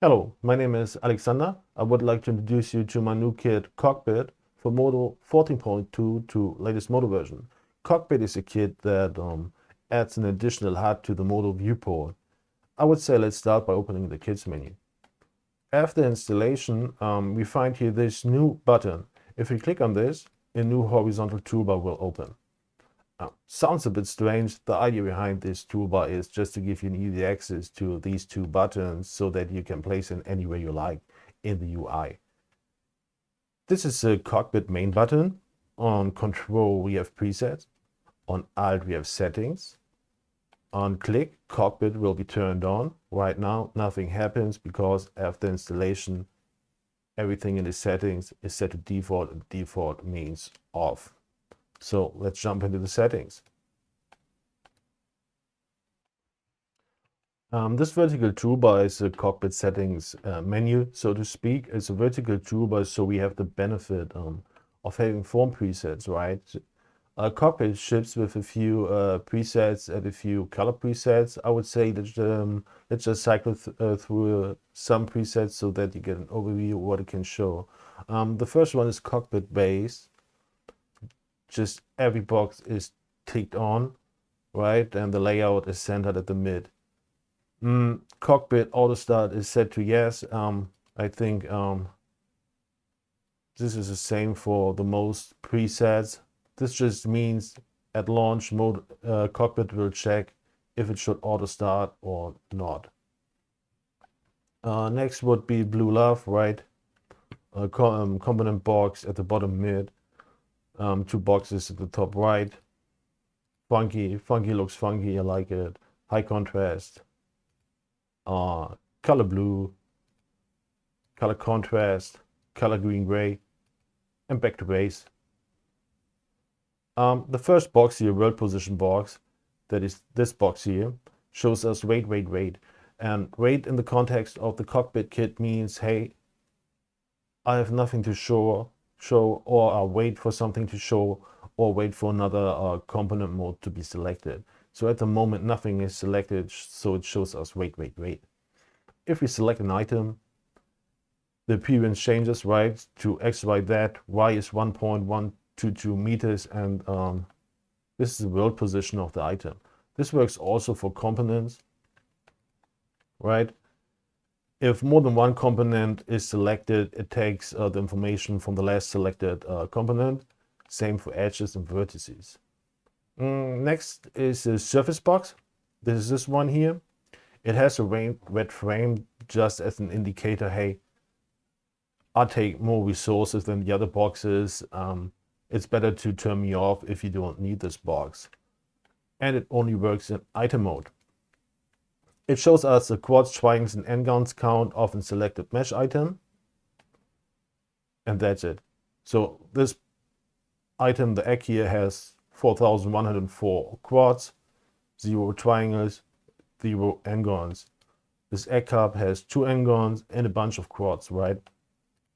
Hello, my name is Alexander. I would like to introduce you to my new kit Cockpit for Modo 14.2 to latest Modo version. Cockpit is a kit that adds an additional HUD to the Modo viewport. I would say let's start by opening the kits menu. After installation, we find here this new button. If we click on this, a new horizontal toolbar will open. Sounds a bit strange. The idea behind this toolbar is just to give you an easy access to these two buttons so that you can place it anywhere you like in the UI. This is a cockpit main button. On control we have presets. On alt we have settings. On click, cockpit will be turned on. Right now nothing happens because after installation everything in the settings is set to default, and default means off. So let's jump into the settings. This vertical toolbar is a cockpit settings menu, so to speak. It's a vertical toolbar, so we have the benefit of having form presets, right? Cockpit ships with a few presets and a few color presets. I would say that let's just cycle through some presets so that you get an overview of what it can show. The first one is cockpit base. Just every box is ticked on, right? And the layout is centered at the mid. Cockpit auto start is set to yes. I think this is the same for the most presets. This just means at launch mode, cockpit will check if it should auto start or not. Next would be blue love, right? Component box at the bottom mid. Two boxes at the top right. Funky looks funky, I like it. High contrast. Color blue, color contrast, color green gray, and back to base. The first box here, world position box, that is this box here, shows us wait. And wait in the context of the cockpit kit means, hey, I have nothing to show, or I wait for something to show, or wait for another component mode to be selected. So at the moment, nothing is selected, so it shows us wait. If we select an item, the appearance changes, right, to X, Y, Z. Y is 1.122 meters, and this is the world position of the item. This works also for components, right? If more than one component is selected, it takes the information from the last selected component. Same for edges and vertices. Next is the surface box. This is this one here. It has a red frame just as an indicator, hey, I take more resources than the other boxes. It's better to turn me off if you don't need this box. And it only works in item mode. It shows us the quads, triangles, and n-gons count of a selected mesh item. And that's it. So this item, the egg here, has 4,104 quads, 0 triangles, 0 n-gons. This egg cup has 2 n-gons and a bunch of quads, right?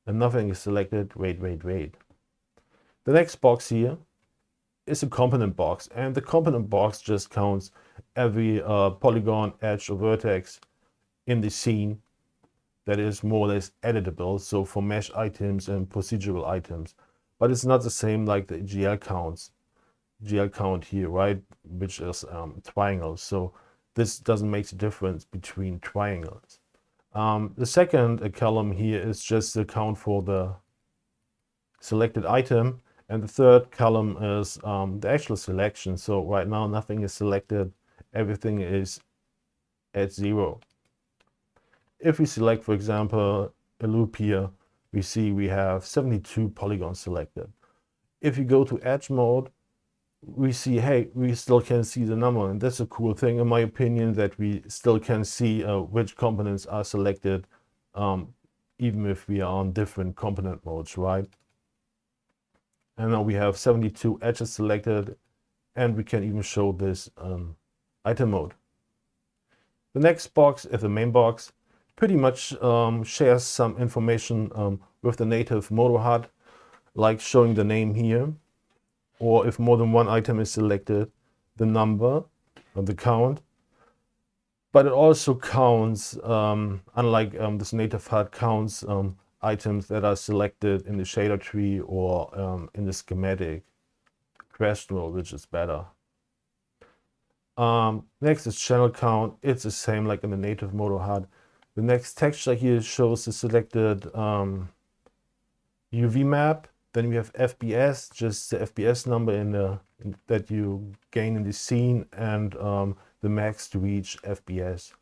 And nothing is selected. Wait. The next box here is a component box, and the component box just counts every polygon, edge, or vertex in the scene that is more or less editable, so for mesh items and procedural items. But it's not the same like the GL count here, right, which is triangles. So this doesn't make a difference between triangles. The second column here is just the count for the selected item, and the third column is the actual selection. So right now nothing is selected, everything is at 0. If we select, for example, a loop here, we see we have 72 polygons selected. If you go to edge mode, we see, hey, we still can see the number, and that's a cool thing in my opinion, that we still can see which components are selected, even if we are on different component modes, right? And now we have 72 edges selected, and we can even show this item mode. The next box is the main box. Pretty much shares some information with the native Modo HUD, like showing the name here, or if more than one item is selected, the number, or the count. but it also counts, unlike this native HUD, counts items that are selected in the shader tree or in the schematic question rule, which is better. Next is channel count. It's the same like in the native Modo HUD. The next texture here shows the selected UV map. Then we have FPS, just the FPS number that you gain in the scene, and the max to reach FPS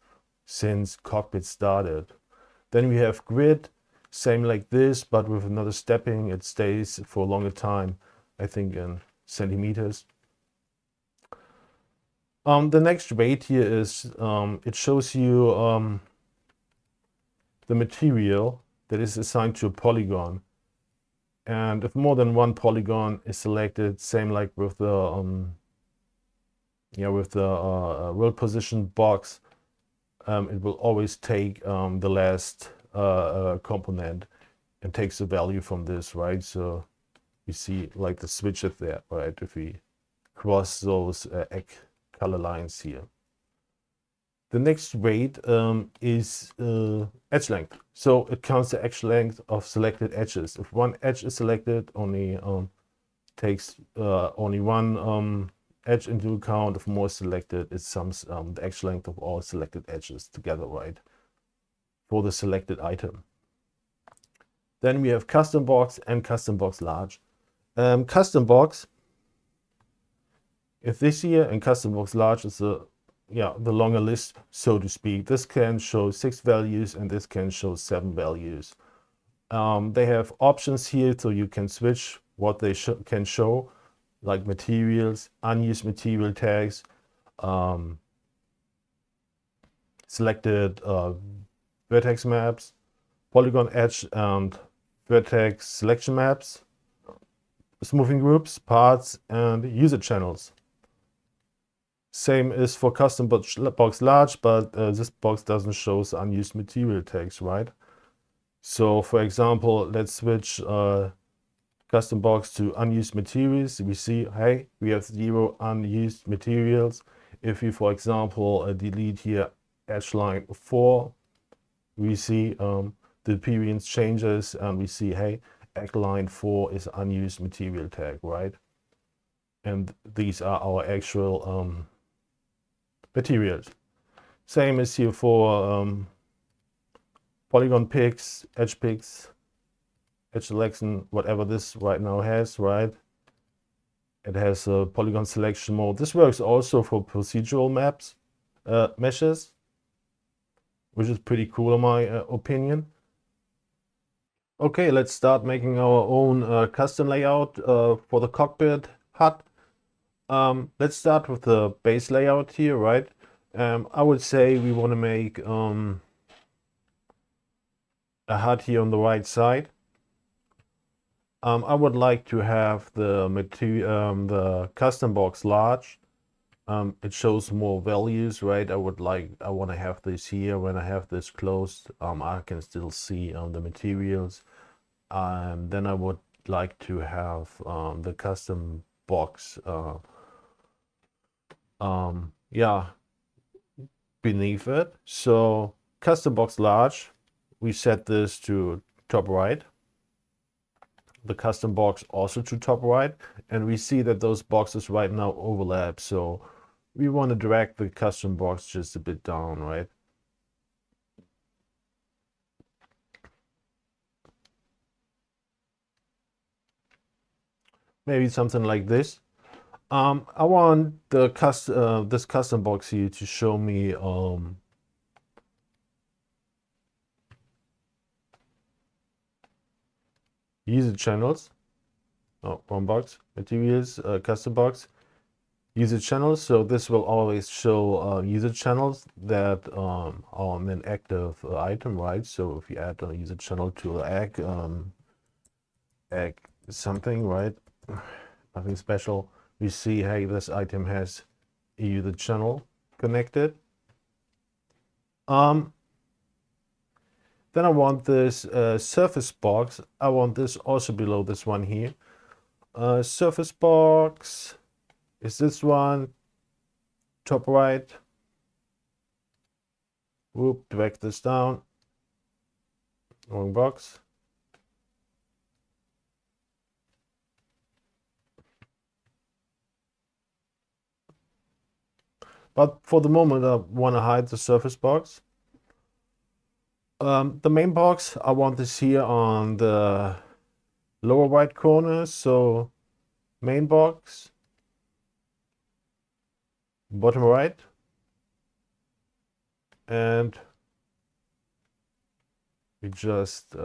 since Cockpit started. Then we have grid, same like this, but with another stepping. It stays for a longer time, I think in centimeters. The next rate here is, it shows you the material that is assigned to a polygon. And if more than one polygon is selected, same like with the world position box, it will always take the last component and takes the value from this, right? So you see like the switches there, right? If we cross those egg color lines here. The next rate is edge length. So it counts the edge length of selected edges. If one edge is selected, only takes only one edge into account. If more is selected, it sums the edge length of all selected edges together, right? For the selected item. Then we have custom box and custom box large. Custom box, if this here, and custom box large is the longer list, so to speak. This can show 6 values and this can show 7 values. They have options here, so you can switch what they can show, like materials, unused material tags, selected vertex maps, polygon edge and vertex selection maps, smoothing groups, parts, and user channels. Same is for custom box large, but this box doesn't show unused material tags, right? So for example, let's switch custom box to unused materials. We see, hey, we have 0 unused materials. If we, for example, delete here edge line 4, we see the appearance changes, and we see, hey, edge line 4 is unused material tag, right? And these are our actual materials. Same is here for polygon picks, edge selection, whatever this right now has, right? It has a polygon selection mode. This works also for procedural maps, meshes, which is pretty cool in my opinion. Okay, let's start making our own custom layout for the cockpit HUD. Let's start with the base layout here, right? I would say we want to make a HUD here on the right side. I would like to have the custom box large. It shows more values, right? I want to have this here. When I have this closed, I can still see the materials. Then I would like to have the custom box beneath it. So custom box large, we set this to top right, the custom box also to top right, and we see that those boxes right now overlap, so we want to drag the custom box just a bit down, right? Maybe something like this. I want the this custom box here to show me user channels. Oh, wrong box. Materials, custom box, user channels. So this will always show user channels that are on an active item, right? So if you add a user channel to egg something, right? Nothing special. We see, hey, this item has a user channel connected. Then I want this surface box. I want this also below this one here. Surface box is this one, top right. Whoop, drag this down. Wrong box. But for the moment, I want to hide the surface box. The main box, I want this here on the lower right corner. So main box, bottom right, and we just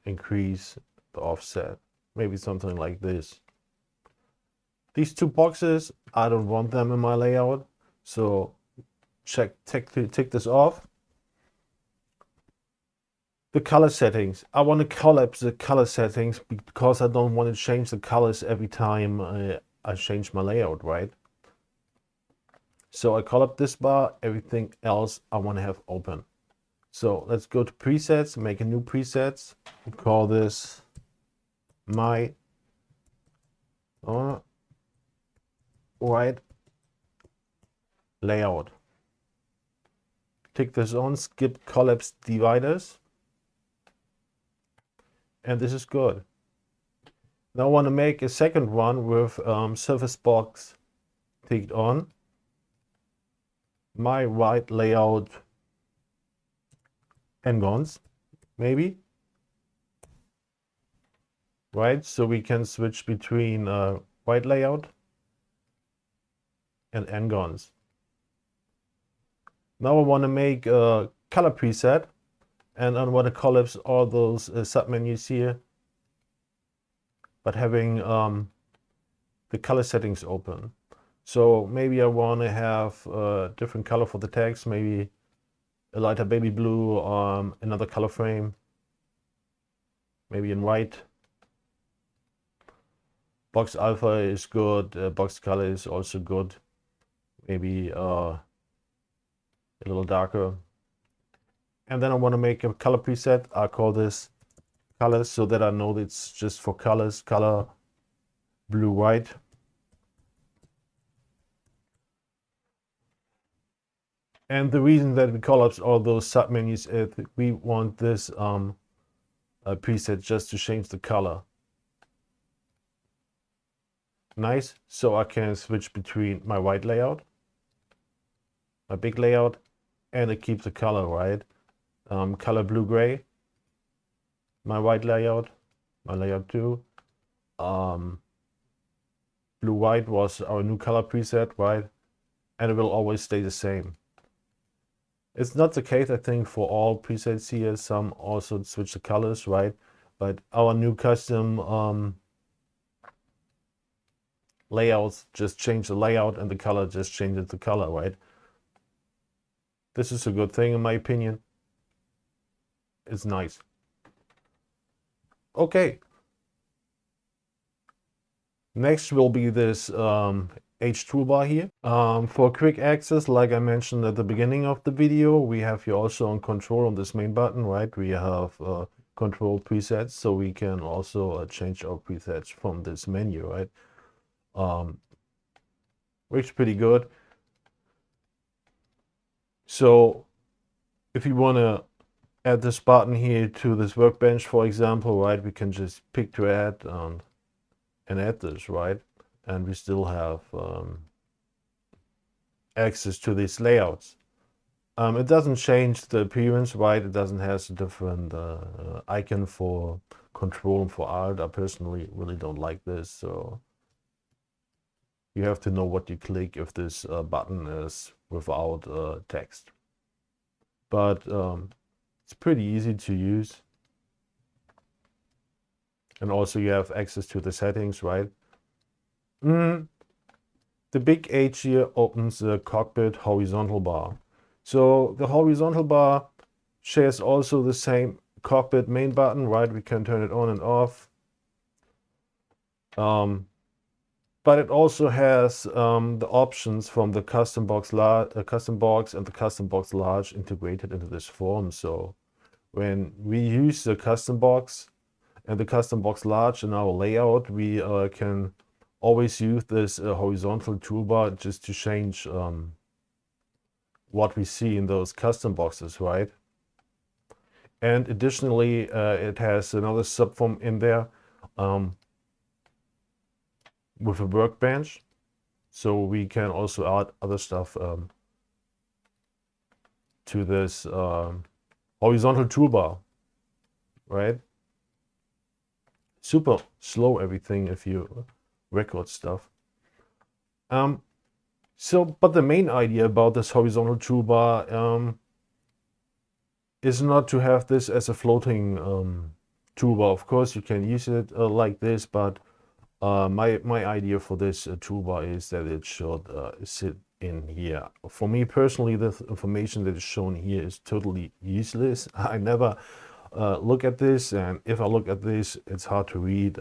increase the offset, maybe something like this. These two boxes, I don't want them in my layout, so tick this off. The color settings, I want to collapse the color settings because I don't want to change the colors every time I change my layout, right? So I collapse this bar, everything else I want to have open. So let's go to presets, make a new presets. We call this my right layout. Tick this on, skip collapse dividers. And this is good. Now I want to make a second one with surface box ticked on. My right layout n-gons, maybe. Right, so we can switch between right layout and n-gons. Now I want to make a color preset, and I want to collapse all those submenus here, but having the color settings open. So maybe I want to have a different color for the text, maybe a lighter baby blue, another color frame, maybe in white. Box alpha is good, box color is also good, maybe a little darker. And then I want to make a color preset. I call this colors so that I know it's just for colors, color blue, white. And the reason that we collapse all those submenus is we want this preset just to change the color. Nice, so I can switch between my white layout, my big layout, and it keeps the color, right? Color blue gray, my white layout, my layout 2. Blue white was our new color preset, right? And it will always stay the same. It's not the case, I think, for all presets here. Some also switch the colors, right? But our new custom layouts just change the layout and the color just changes the color, right? This is a good thing in my opinion. It's nice. Okay. Next will be this H toolbar here. For quick access, like I mentioned at the beginning of the video, we have here also on control on this main button, right? We have control presets, so we can also change our presets from this menu, right? Works pretty good. So if you want to add this button here to this workbench, for example, right, we can just pick to add and add this, right? And we still have access to these layouts. It doesn't change the appearance, right? It doesn't have a different icon for control and for alt. I personally really don't like this, so you have to know what you click if this button is without text. But it's pretty easy to use. And also you have access to the settings, right? The big H here opens the cockpit horizontal bar. So the horizontal bar shares also the same cockpit main button, right? We can turn it on and off. But it also has the options from the custom box and the custom box large integrated into this form. So when we use the custom box and the custom box large in our layout, we can always use this horizontal toolbar just to change what we see in those custom boxes, right? And additionally, it has another subform in there with a workbench, so we can also add other stuff to this horizontal toolbar, right? Super slow everything if you record stuff. But the main idea about this horizontal toolbar is not to have this as a floating toolbar. Of course, you can use it like this, but my idea for this toolbar is that it should sit in here. For me personally, the information that is shown here is totally useless. I never look at this, and if I look at this, it's hard to read.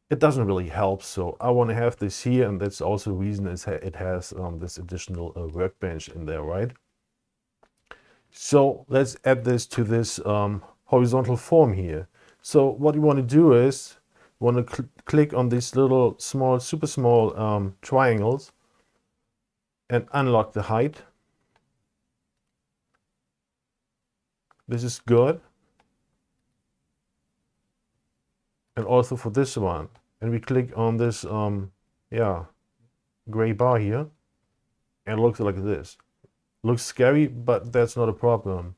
It doesn't really help, so I want to have this here, and that's also the reason it has this additional workbench in there, right? So let's add this to this horizontal form here. So what you want to do is you want to click on these little small, super small triangles and unlock the height. This is good. And also for this one. And we click on this gray bar here, and it looks like this. Looks scary, but that's not a problem.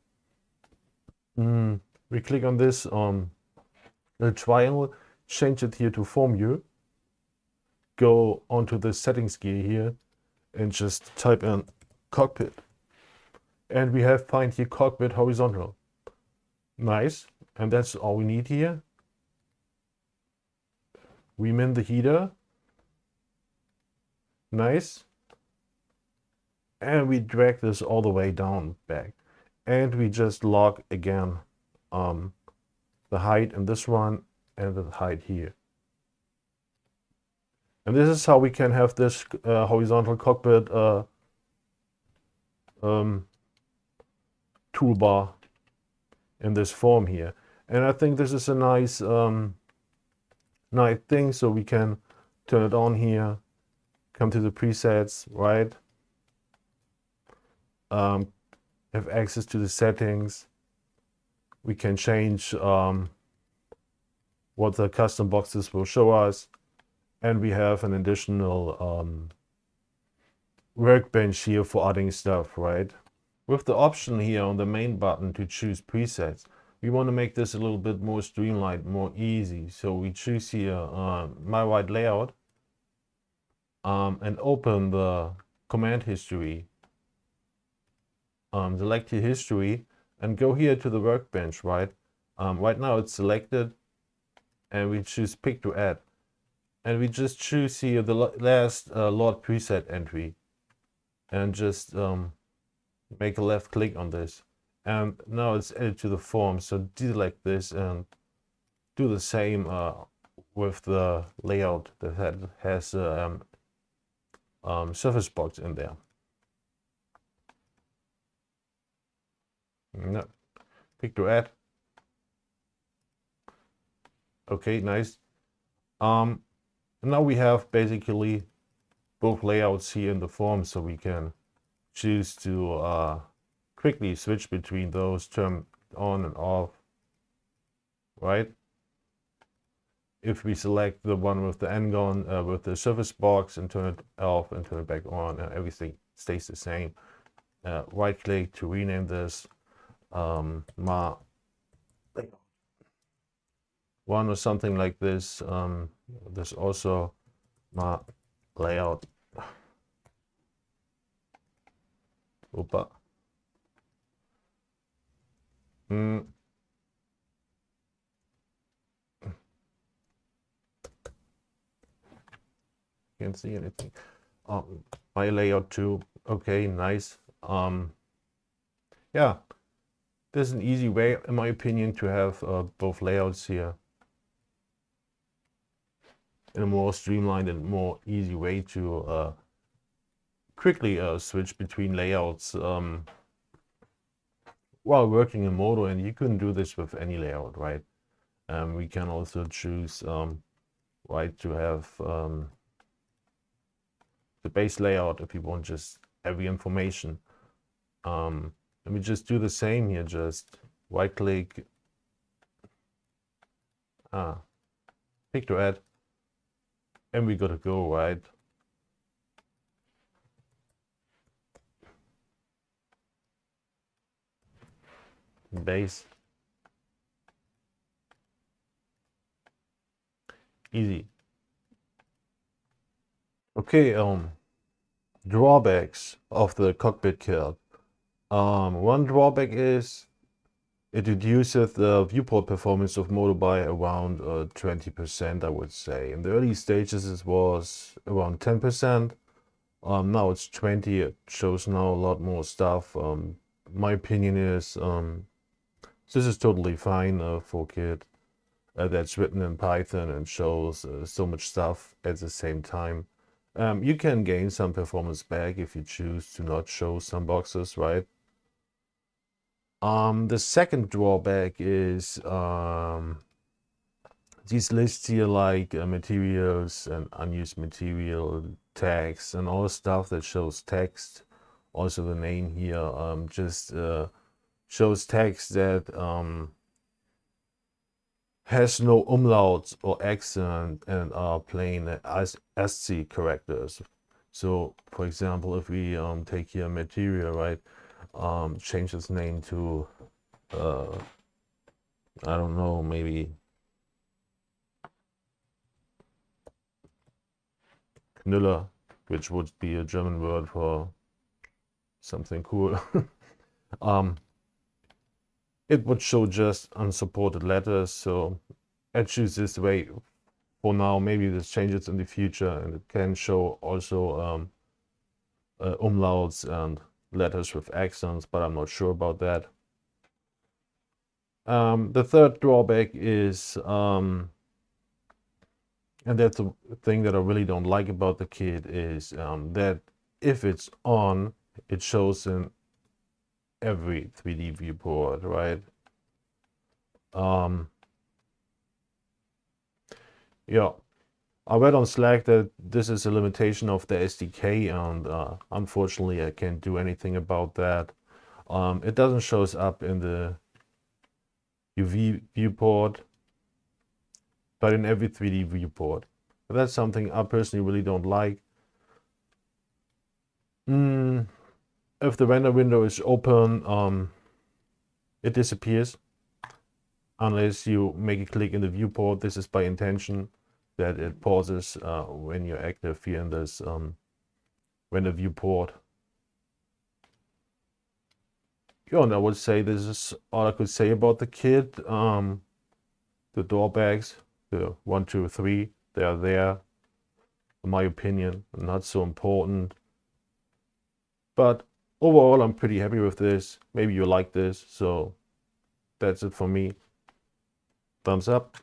We click on this the triangle, change it here to form view, go onto the settings gear here, and just type in cockpit. And we have find here cockpit horizontal. Nice. And that's all we need here. We min the header. Nice. And we drag this all the way down back. And we just lock again the height in this one and the height here. And this is how we can have this horizontal cockpit toolbar in this form here. And I think this is a nice nice thing, so we can turn it on here, come to the presets, right? Have access to the settings. We can change what the custom boxes will show us, and we have an additional workbench here for adding stuff, right? With the option here on the main button to choose presets, we want to make this a little bit more streamlined, more easy. So we choose here my white layout and open the command history. Select your history and go here to the workbench, right? Right now it's selected, and we choose pick to add. And we just choose here the last load preset entry and just make a left click on this. And now it's added to the form, so deselect this and do the same with the layout that has surface box in there. No, pick to add. Okay, nice. Now we have basically both layouts here in the form, so we can choose to quickly switch between those, turn on and off, right? If we select the one with the N-gon with the surface box and turn it off and turn it back on, and everything stays the same. Right click to rename this my one or something like this. There's also my layout. Opa. Can't see anything. My layout too. Okay, nice. Yeah, there's an easy way, in my opinion, to have both layouts here in a more streamlined and more easy way to quickly switch between layouts while working in Modo. And you couldn't do this with any layout, right? We can also choose right to have the base layout if you want just every information Let me just do the same here. Just right click, pick to add, and we gotta go, right? Base. Easy. Okay, drawbacks of the cockpit kit. One drawback is it reduces the viewport performance of Modo by around 20%, I would say. In the early stages, it was around 10%. Now it's 20. It shows now a lot more stuff. My opinion is this is totally fine for Kit that's written in Python and shows so much stuff at the same time. You can gain some performance back if you choose to not show some boxes, right? The second drawback is these lists here, like materials and unused material, tags, and all stuff that shows text. Also the name here just shows text that has no umlauts or accent and are plain as ASCII characters. So for example, if we take here material, right, change its name to I don't know, maybe Knüller, which would be a German word for something cool. It would show just unsupported letters, so I choose this way for now. Maybe this changes in the future, and it can show also umlauts and letters with accents, but I'm not sure about that. The third drawback is, and that's the thing that I really don't like about the kit, is that if it's on, it shows in every 3D viewport, right? Yeah, I read on Slack that this is a limitation of the SDK, and unfortunately I can't do anything about that. It doesn't show up in the UV viewport, but in every 3D viewport. That's something I personally really don't like. If the render window is open, it disappears unless you make a click in the viewport. This is by intention, that it pauses when you're active here in this render viewport. Yeah, and I would say this is all I could say about the kit. The drawbacks, the 1, 2, 3, they are there. In my opinion, not so important. But overall, I'm pretty happy with this. Maybe you like this, so that's it for me. Thumbs up.